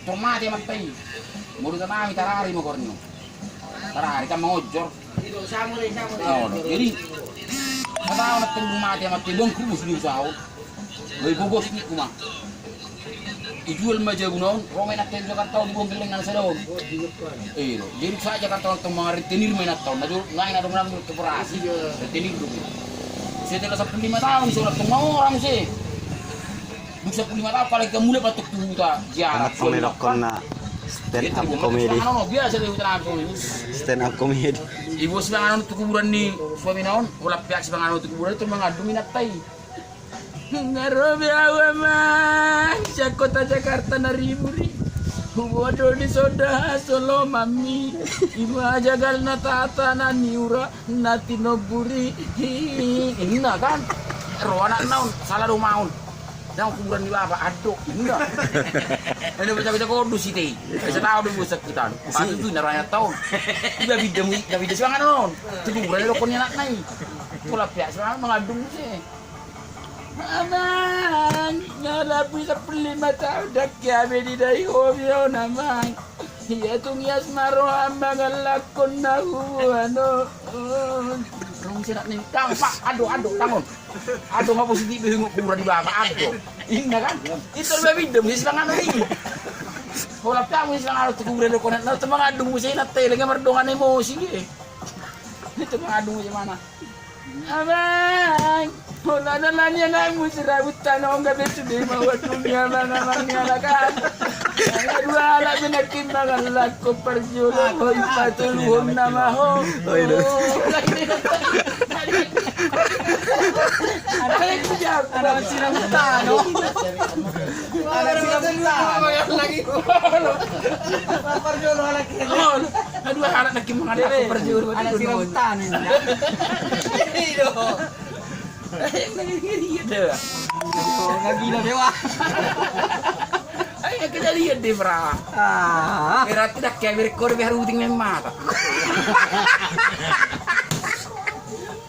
tomate matay. Mulu tanami tarari mo korno. Tarari ka mangojor. Jadi kataon na tembung mati matay bang kubus ni usahaw. May bubos ni kuma. Ijual maja gunon, romay natin Jakarta di buong galing na sa loob. Jadi sa Jakarta itong mga retenir may nataon. Ngayon na dumanang operasi, retenir doon. Setelah 15 tahun surat itong mga orang siya. Bisa 15 tahun paling kamula patok tuhuta. Anak pemelokon na stand up comedy. Biasa dia hutan aku ini. Stand up comedy. Ibu sebang anu kuburan ni suami naon, ulah pihak sebang anu kuburan itu mengadu minat tai. Ngarobi awama sa kota Jakarta na riburi. Waduh di soda solo mami. Ibu jagal na tata na niura na tinoburi. Ini na kan. Roana naon salah rumaun. Yang kuburan di bawah aduk. Enggak. Ini baca-baca kodus itu. Saya tahu dulu sekitar. Pas itu naranya tahun. Dia bidem semangat non. Itu kuburan lokonnya nak naik. Pula pihak semangat mengadung sih. Aman, ngalapi sa 5 tahun dah kami di dahi obyo naman. Iya tung yas maro ambang lakon na ano. Rong sila ni tampak aduh tangon. Aduh apa sih bingung kurang di bawah aduh. Indah kan? Itu lebih bidem sih semangat ini. Kalau kamu semangat tu kuburan lo konet, na temangadung mo sih na tele nga mardongan emosi eh. Itu mengadung di mana? Aman. Wala na lang yan ang musirabot tanong gabi today mga dunya mga mangyalakan. Ang wala binagkimbangan lako parjulo hoy patulhom na maho. Ano silang tano? Ano silang tano? Lagi parjulo lagi. Aduh anak nagkimbangan lako parjulo. Ano silang tano? Iyo. Nagila dewa. Ay, kejadian deh, Bra. Berarti dah kayak rekor biar uting memang.